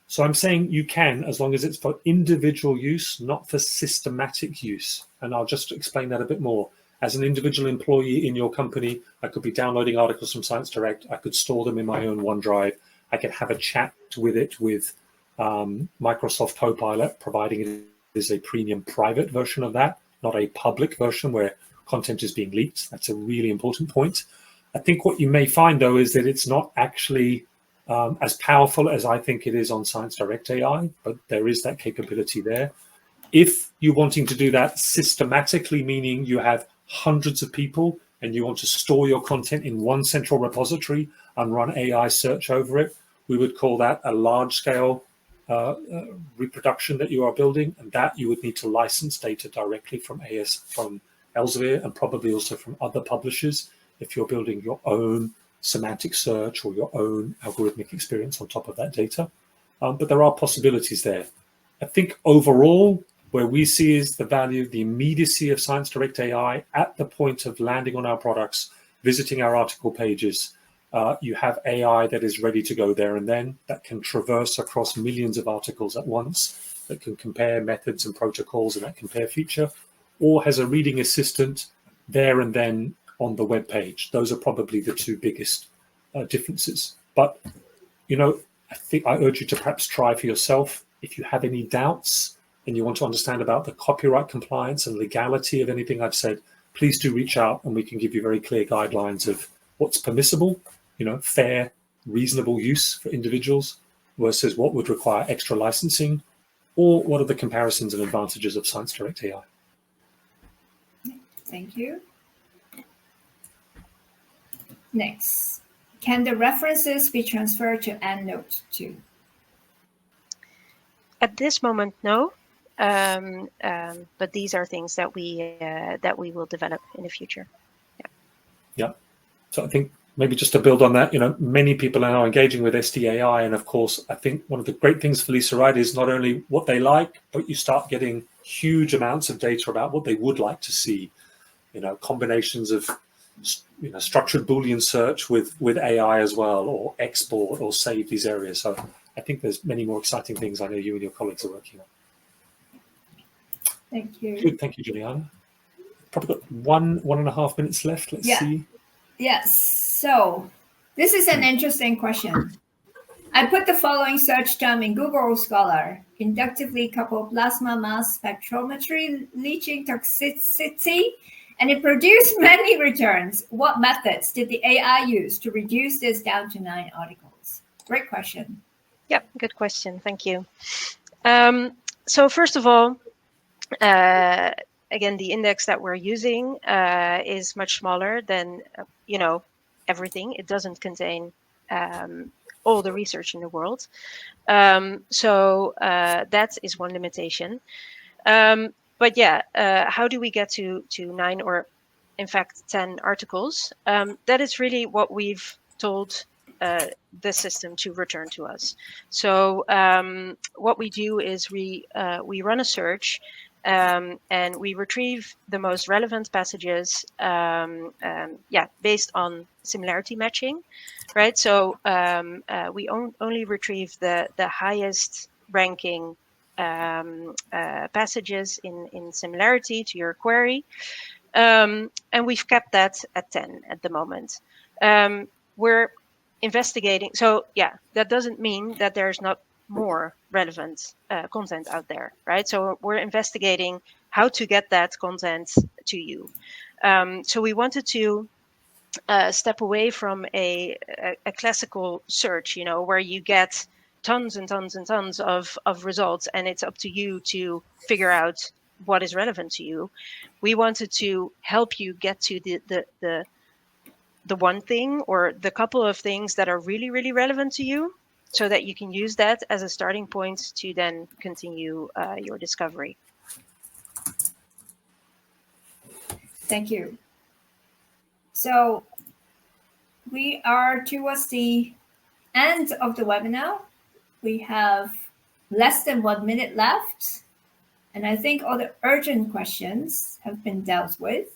So I'm saying you can, as long as it's for individual use, not for systematic use. And I'll just explain that a bit more. As an individual employee in your company, I could be downloading articles from ScienceDirect. I could store them in my own OneDrive. I could have a chat with it with Microsoft Copilot, providing it is a premium private version of that, not a public version where content is being leaked. That's a really important point. I think what you may find, though, is that it's not actually as powerful as I think it is on ScienceDirect AI, but there is that capability there. If you're wanting to do that systematically, meaning you have hundreds of people and you want to store your content in one central repository and run AI search over it, we would call that a large-scale reproduction that you are building, and that you would need to license data directly from Elsevier and probably also from other publishers if you're building your own semantic search or your own algorithmic experience on top of that data. But there are possibilities there. I think overall, where we see is the value, the immediacy of ScienceDirect AI at the point of landing on our products, visiting our article pages. You have AI that is ready to go there and then, that can traverse across millions of articles at once, that can compare methods and protocols in that compare feature, or has a reading assistant there and then on the web page. Those are probably the two biggest differences. But, I think I urge you to perhaps try for yourself. If you have any doubts and you want to understand about the copyright compliance and legality of anything I've said, please do reach out and we can give you very clear guidelines of what's permissible, fair, reasonable use for individuals versus what would require extra licensing, or what are the comparisons and advantages of ScienceDirect AI. Thank you. Next, can the references be transferred to EndNote 2? At this moment, no. But these are things that we will develop in the future. Yeah. So I think maybe just to build on that, many people are now engaging with SDAI, and of course, I think one of the great things for Lisa Wright is not only what they like, but you start getting huge amounts of data about what they would like to see. Combinations of structured Boolean search with AI as well, or export or save these areas. So I think there's many more exciting things I know you and your colleagues are working on. Thank you. Good, thank you, Juliana. Probably got 1.5 minutes left. Let's see. Yes. So this is an interesting question. I put the following search term in Google Scholar: inductively coupled plasma mass spectrometry leaching toxicity, and it produced many returns. What methods did the AI use to reduce this down to 9 articles? Great question. Yep, good question. Thank you. So first of all, again, the index that we're using is much smaller than, everything. It doesn't contain all the research in the world. So that is one limitation. But yeah, how do we get to 9 or in fact 10 articles? That is really what we've told the system to return to us. So what we do is we run a search and we retrieve the most relevant passages, based on similarity matching, right? So we only retrieve the highest ranking passages in similarity to your query, and we've kept that at 10 at the moment. We're investigating, so yeah, that doesn't mean that there's not more relevant content out there, right? So we're investigating how to get that content to you. So we wanted to step away from a classical search, where you get tons and tons and tons of results, and it's up to you to figure out what is relevant to you. We wanted to help you get to the one thing or the couple of things that are really, really relevant to you, so that you can use that as a starting point to then continue your discovery. Thank you. So we are towards the end of the webinar. We have less than 1 minute left, and I think all the urgent questions have been dealt with.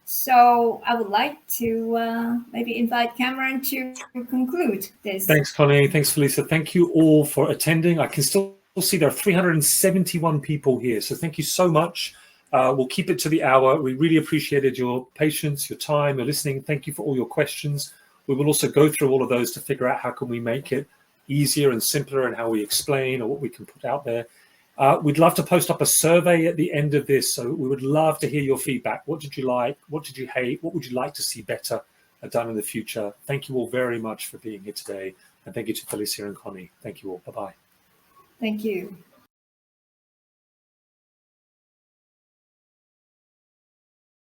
So I would like to maybe invite Cameron to conclude this. Thanks, Connie. Thanks, Felisa. Thank you all for attending. I can still see there are 371 people here, so thank you so much. We'll keep it to the hour. We really appreciated your patience, your time, your listening. Thank you for all your questions. We will also go through all of those to figure out how can we make it easier and simpler and how we explain or what we can put out there. We'd love to post up a survey at the end of this, so we would love to hear your feedback. What did you like? What did you hate? What would you like to see better done in the future? Thank you all very much for being here today. And thank you to Felicia and Connie. Thank you all. Bye-bye. Thank you.